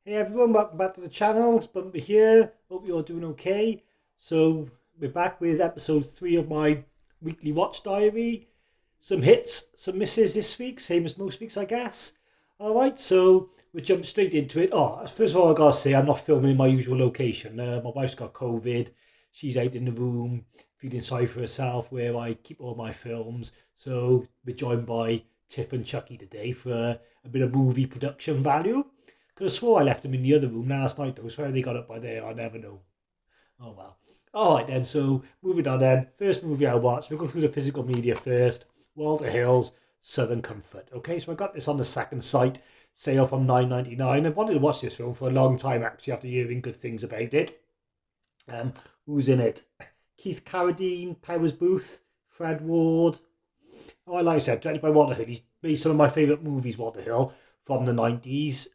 Hey everyone, welcome back to the channel. It's Bumper here. Hope you're doing okay. So we're back with episode 3 of my weekly watch diary. Some hits, some misses this week, same as most weeks I guess. Alright, so we'll jump straight into it. First of all I gotta say I'm not filming in my usual location. My wife's got COVID. She's out in the room feeling sorry for herself where I keep all my films. So we're joined by Tiff and Chucky today for a bit of movie production value. Could have swore I left them in the other room last night though, so how they got up by there, I never know. Oh well. Alright then, so moving on then. First movie I watched, we'll go through the physical media first. Walter Hill's Southern Comfort. Okay, so I got this on the second site, sale from $9.99. I've wanted to watch this film for a long time actually after hearing good things about it. Who's in it? Keith Carradine, Powers Booth, Fred Ward. Oh, like I said, directed by Walter Hill. He's made some of my favourite movies, Walter Hill, from the 90s.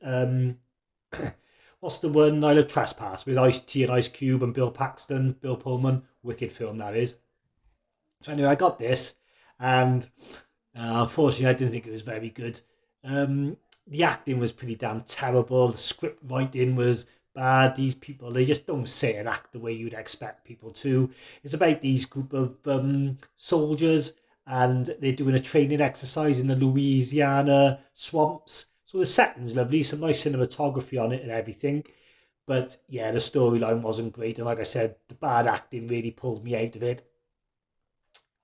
What's the one? Nile Trespass with Ice-T and Ice Cube and Bill Paxton, Bill Pullman. Wicked film, that is. So anyway, I got this, and unfortunately, I didn't think it was very good. The acting was pretty damn terrible. The script writing was bad. These people, they just don't say and act the way you'd expect people to. It's about these group of soldiers, and they're doing a training exercise in the Louisiana swamps. So the setting's lovely, some nice cinematography on it and everything. But yeah, the storyline wasn't great. And like I said, the bad acting really pulled me out of it.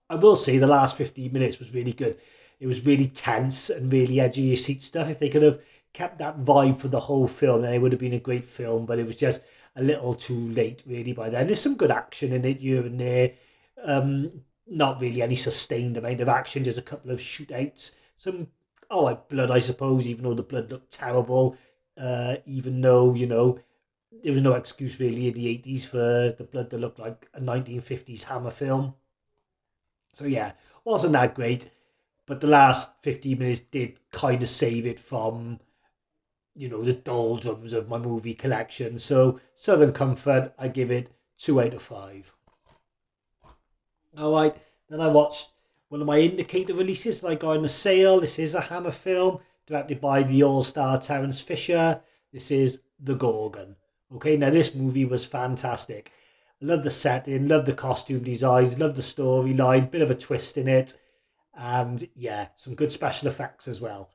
I will say the last 15 minutes was really good. It was really tense and really edgy your seat stuff. If they could have kept that vibe for the whole film, then it would have been a great film. But it was just a little too late really by then. There's some good action in it here and there. Not really any sustained amount of action. There's a couple of shootouts. Some like blood, I suppose, even though the blood looked terrible. Even though, there was no excuse really in the 80s for the blood to look like a 1950s Hammer film. So yeah, wasn't that great. But the last 15 minutes did kind of save it from, the doldrums of my movie collection. So Southern Comfort, I give it 2 out of 5. Alright, then I watched one of my indicator releases that I got in the sale. This is a Hammer film, directed by the all-star Terence Fisher. This is The Gorgon. Okay, now this movie was fantastic. I love the setting, love the costume designs, love the storyline, bit of a twist in it. And yeah, some good special effects as well.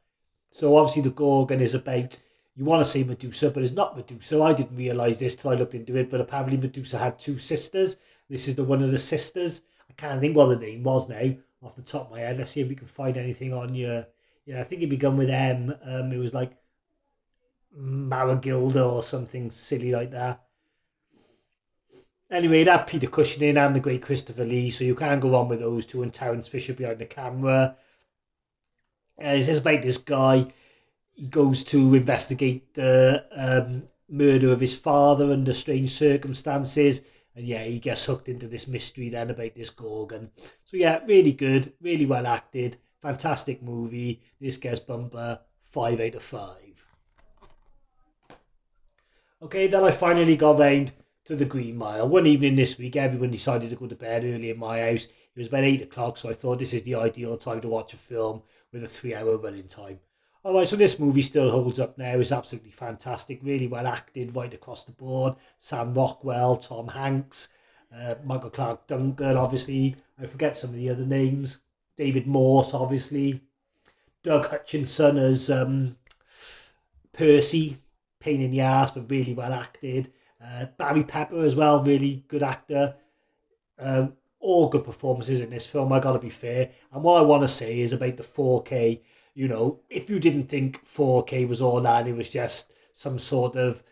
So obviously The Gorgon is about, you want to say Medusa, but it's not Medusa. I didn't realise this till I looked into it, but apparently Medusa had 2 sisters. This is the one of the sisters. I can't think what the name was now off the top of my head. Let's see if we can find anything on your. Yeah, I think it began with M. It was like Maragilda or something silly like that. Anyway, that Peter Cushing and the great Christopher Lee, so you can't go wrong with those two, and Terence Fisher behind the camera. It's just about this guy. He goes to investigate the murder of his father under strange circumstances. And yeah, he gets hooked into this mystery then about this Gorgon. So yeah, really good, really well acted, fantastic movie. This gets Bumper 5 out of 5. Okay, then I finally got round to the Green Mile. One evening this week, everyone decided to go to bed early in my house. It was about 8 o'clock, so I thought this is the ideal time to watch a film with a 3-hour running time. Alright, so this movie still holds up now. It's absolutely fantastic, really well acted right across the board. Sam Rockwell, Tom Hanks, Michael Clarke Duncan, obviously. I forget some of the other names. David Morse, obviously. Doug Hutchinson as Percy, pain in the ass, but really well acted. Barry Pepper as well, really good actor. All good performances in this film, I gotta be fair. And what I want to say is about the 4K. If you didn't think 4K was all that, it was just some sort of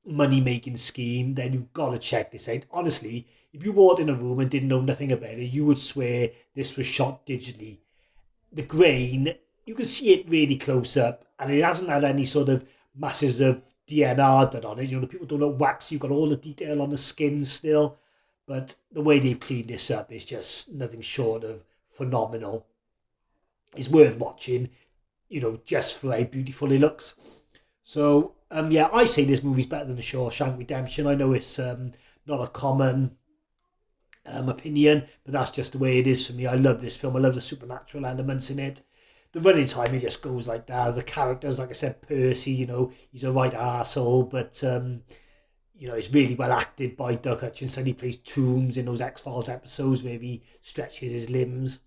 money-making scheme, then you've got to check this out. Honestly, if you walked in a room and didn't know nothing about it, you would swear this was shot digitally. The grain, you can see it really close up, and it hasn't had any sort of masses of DNR done on it. The people don't look waxy, you've got all the detail on the skin still, but the way they've cleaned this up is just nothing short of phenomenal. It's worth watching, just for how beautiful it looks. So, yeah, I say this movie's better than The Shawshank Redemption. I know it's not a common opinion, but that's just the way it is for me. I love this film. I love the supernatural elements in it. the running time, it just goes like that. The characters, like I said, Percy, he's a right arsehole, but it's really well acted by Doug Hutchinson. He plays Toombs in those X-Files episodes where he stretches his limbs.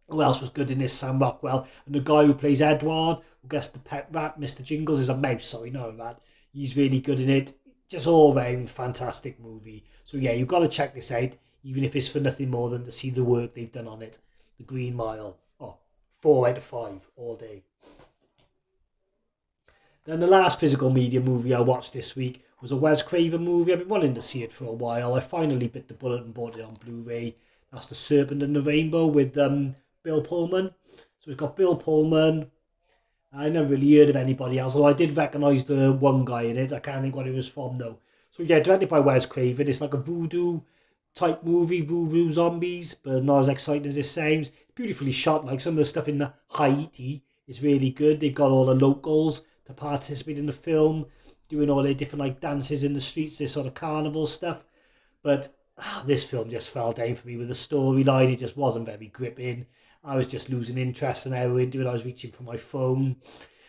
Who else was good in this? Sam Rockwell. And the guy who plays Edward, who gets the pet rat, Mr. Jingles, is a mouse, sorry, not a rat. He's really good in it. Just all round fantastic movie. So yeah, you've got to check this out, even if it's for nothing more than to see the work they've done on it. The Green Mile. 4 out of 5 all day. Then the last physical media movie I watched this week was a Wes Craven movie. I've been wanting to see it for a while. I finally bit the bullet and bought it on Blu-ray. That's The Serpent and the Rainbow with Bill Pullman. So we've got Bill Pullman. I never really heard of anybody else, although I did recognise the one guy in it. I can't think what it was from though. So yeah, directed by Wes Craven. It's like a voodoo type movie, voodoo zombies, but not as exciting as it sounds. Beautifully shot, like some of the stuff in Haiti is really good. They've got all the locals to participate in the film, doing all their different like dances in the streets, this sort of carnival stuff. But this film just fell down for me with the storyline. It just wasn't very gripping. I was just losing interest an hour into it. I was reaching for my phone.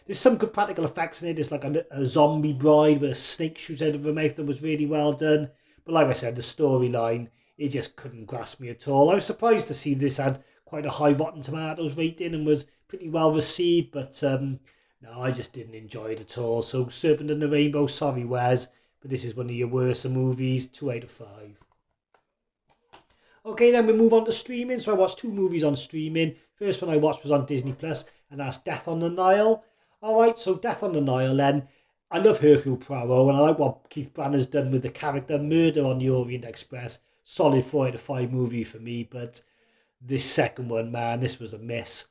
There's some good practical effects in it. There's like a zombie bride with a snake shoots out of her mouth that was really well done. But like I said, the storyline, it just couldn't grasp me at all. I was surprised to see this had quite a high Rotten Tomatoes rating and was pretty well received. But no, I just didn't enjoy it at all. So Serpent and the Rainbow, sorry Wes, but this is one of your worst movies, 2 out of 5. Okay, then we move on to streaming. So I watched 2 movies on streaming. First one I watched was on Disney Plus, and that's Death on the Nile. Alright, so Death on the Nile then. I love Hercule Poirot, and I like what Keith Branagh has done with the character. Murder on the Orient Express, solid 4 out of 5 movie for me, but this second one, man, this was a miss.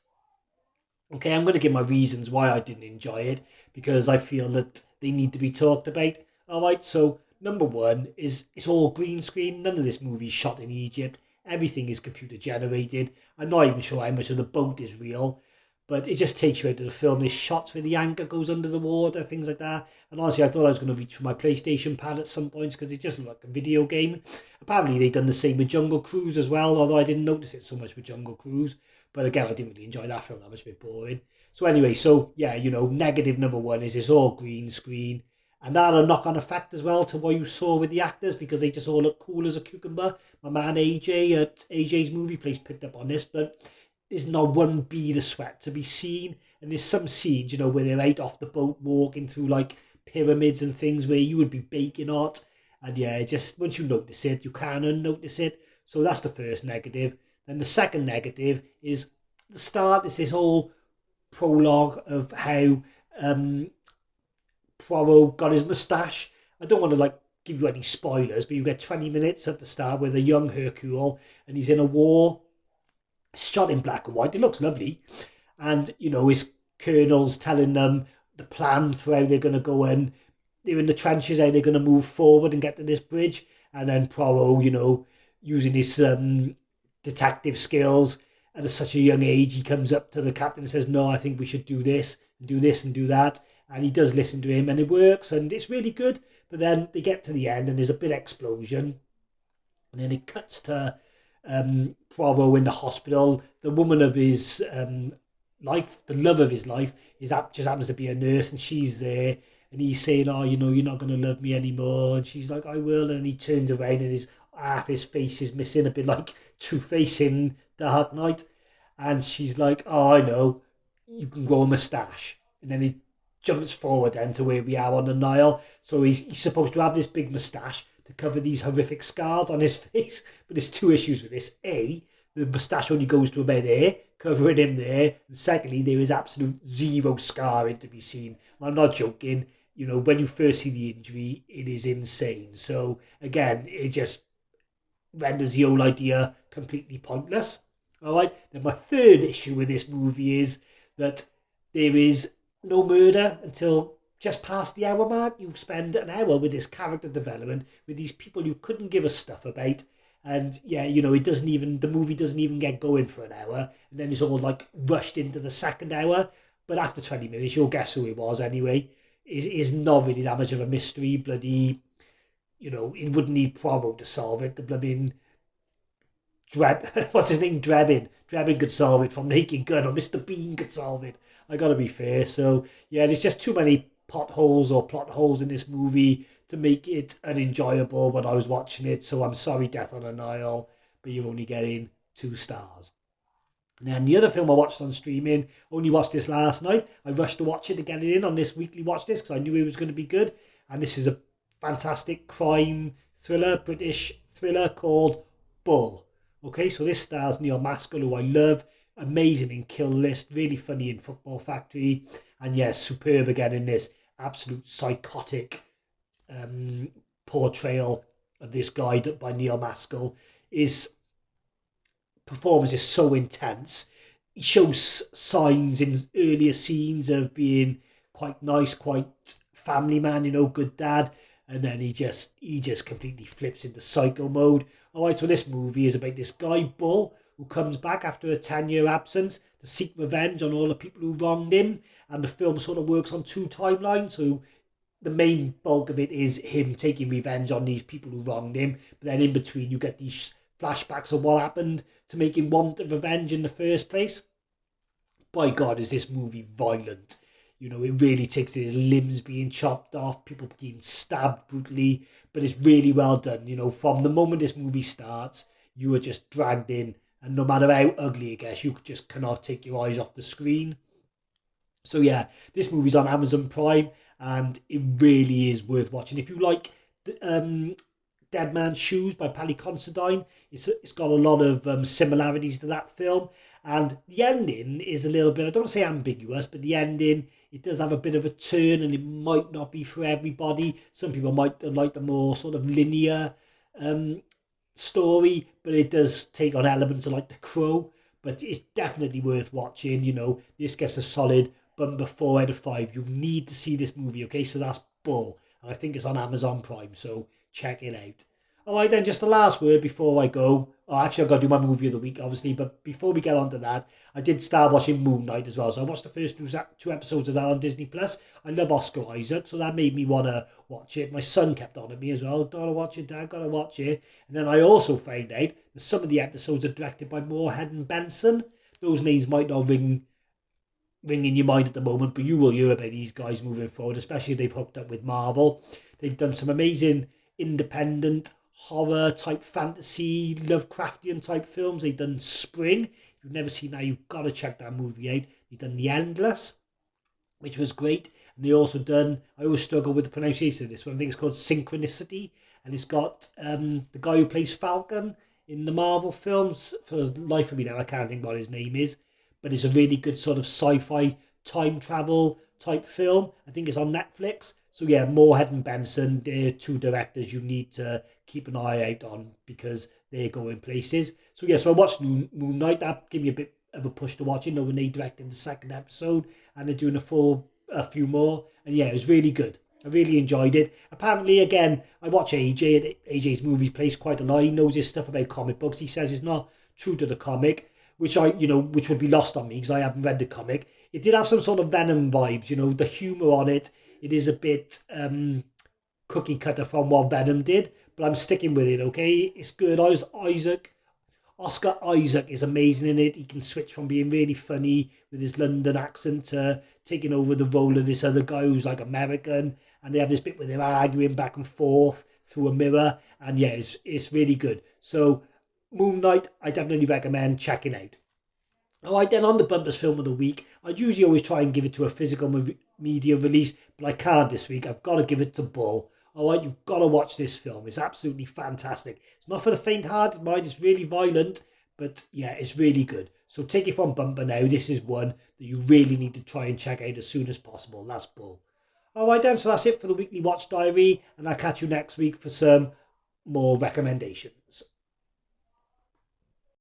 Okay, I'm going to give my reasons why I didn't enjoy it, because I feel that they need to be talked about. Alright, so number one is it's all green screen. None of this movie is shot in Egypt. Everything is computer generated. I'm not even sure how much of the boat is real, but it just takes you out of the film. There's shots where the anchor goes under the water, things like that. And honestly, I thought I was going to reach for my PlayStation pad at some points because it just looked like a video game. Apparently, they've done the same with Jungle Cruise as well, although I didn't notice it so much with Jungle Cruise. But again, I didn't really enjoy that film. That was a bit boring. So anyway, so yeah, negative number one is it's all green screen. And that had a knock-on effect as well to what you saw with the actors, because they just all look cool as a cucumber. My man AJ at AJ's Movie Place picked up on this, but there's not one bead of sweat to be seen. And there's some scenes, where they're out off the boat walking through like pyramids and things where you would be baking hot. And yeah, just once you notice it, you can't unnotice it. So that's the first negative. Then the second negative is the start. It's this whole prologue of how Poirot got his moustache. I don't want to give you any spoilers, but you get 20 minutes at the start with a young Hercule, and he's in a war. It's shot in black and white. It looks lovely, and his colonel's telling them the plan for how they're going to go in. They're in the trenches, how they're going to move forward and get to this bridge, and then Poirot, using his detective skills. And at such a young age, he comes up to the captain and says, no, I think we should do this and do this and do that. And he does listen to him, and it works, and it's really good. But then they get to the end, and there's a big explosion. And then it cuts to Poirot in the hospital. The woman of his life, the love of his life, just happens to be a nurse, and she's there. And he's saying, oh, you're not going to love me anymore. And she's like, I will. And he turns around, and half his face is missing, a bit like Two-Face in Dark Knight. And she's like, oh, I know, you can grow a moustache. And then he jumps forward then to where we are on the Nile. So he's supposed to have this big moustache to cover these horrific scars on his face. But there's 2 issues with this. A, the moustache only goes to about there, covering him there. And secondly, there is absolute zero scarring to be seen. And I'm not joking. When you first see the injury, it is insane. So again, it just renders the whole idea completely pointless. All right. Then my third issue with this movie is that there is no murder until just past the hour mark. You spend an hour with this character development with these people you couldn't give a stuff about, and yeah, the movie doesn't even get going for an hour, and then it's all rushed into the second hour. But after 20 minutes, you'll guess who it was anyway. It's not really that much of a mystery. Bloody, it wouldn't need Poirot to solve it. The blooming what's his name? Drebin could solve it from Naked Gun, or Mr. Bean could solve it. I gotta be fair. So yeah, there's just too many potholes or plot holes in this movie to make it unenjoyable when I was watching it. So I'm sorry, Death on the Nile, but you're only getting 2 stars. And then the other film I watched on streaming, only watched this last night. I rushed to watch it to get it in on this weekly watch list because I knew it was going to be good. And this is a fantastic crime thriller, British thriller called Bull. Okay, so this stars Neil Maskell, who I love, amazing in Kill List, really funny in Football Factory, and yes, superb again in this absolute psychotic portrayal of this guy by Neil Maskell. His performance is so intense. He shows signs in earlier scenes of being quite nice, quite family man, good dad, and then he just completely flips into psycho mode. All right, so this movie is about this guy Bull who comes back after a 10-year absence to seek revenge on all the people who wronged him, and the film sort of works on 2 timelines. So the main bulk of it is him taking revenge on these people who wronged him, but then in between you get these flashbacks of what happened to make him want revenge in the first place. By God, is this movie violent. It really takes his limbs being chopped off, people being stabbed brutally, but it's really well done. From the moment this movie starts, you are just dragged in, and no matter how ugly it gets, you just cannot take your eyes off the screen. So yeah, this movie's on Amazon Prime, and it really is worth watching. If you like Dead Man's Shoes by Paddy Considine, it's got a lot of similarities to that film, and the ending is a little bit, I don't want to say ambiguous, but the ending, it does have a bit of a turn, and it might not be for everybody. Some people might like the more sort of linear story, but it does take on elements of like The Crow, but it's definitely worth watching. This gets a solid Bumper 4 out of 5. You need to see this movie, okay? So that's Bull, and I think it's on Amazon Prime, so check it out. All right, then, just the last word before I go. Oh, actually, I've got to do my movie of the week, obviously, but before we get on to that, I did start watching Moonlight as well. So I watched the first 2 episodes of that on Disney Plus. I love Oscar Isaac, so that made me want to watch it. My son kept on at me as well. Gotta watch it, Dad, gotta watch it. And then I also found out that some of the episodes are directed by Moorhead and Benson. Those names might not ring in your mind at the moment, but you will hear about these guys moving forward, especially if they've hooked up with Marvel. They've done some amazing independent horror type fantasy, Lovecraftian type films. They've done Spring. If you've never seen that, you've got to check that movie out. They've done The Endless, which was great. And they also done, I always struggle with the pronunciation of this one, I think it's called Synchronicity, and it's got the guy who plays Falcon in the Marvel films. For the life of me now, I can't think what his name is, but it's a really good sort of sci-fi time travel type film. I think it's on Netflix. So yeah, Moorhead and Benson, they're 2 directors you need to keep an eye out on because they're going places. So yeah, so I watched Moonlight. That gave me a bit of a push to watch it. When they directed the 2nd episode, and they're doing a few more. And yeah, it was really good. I really enjoyed it. Apparently, again, I watch AJ, and AJ's movie plays quite a lot. He knows his stuff about comic books. He says it's not true to the comic, which which would be lost on me because I haven't read the comic. It did have some sort of Venom vibes, the humour on it. It is a bit cookie cutter from what Venom did, but I'm sticking with it, okay? It's good. Oscar Isaac is amazing in it. He can switch from being really funny with his London accent to taking over the role of this other guy who's like American, and they have this bit where they're arguing back and forth through a mirror, and yeah, it's really good. So Moonlight, I definitely recommend checking out. All right, then, on the Bumpers Film of the Week, I'd usually always try and give it to a physical media release, but I can't this week. I've got to give it to Bull. All right, you've got to watch this film. It's absolutely fantastic. It's not for the faint-hearted mind. It's really violent, but yeah, it's really good. So take it from Bumper now. This is one that you really need to try and check out as soon as possible. That's Bull. All right, then, so that's it for the Weekly Watch Diary, and I'll catch you next week for some more recommendations.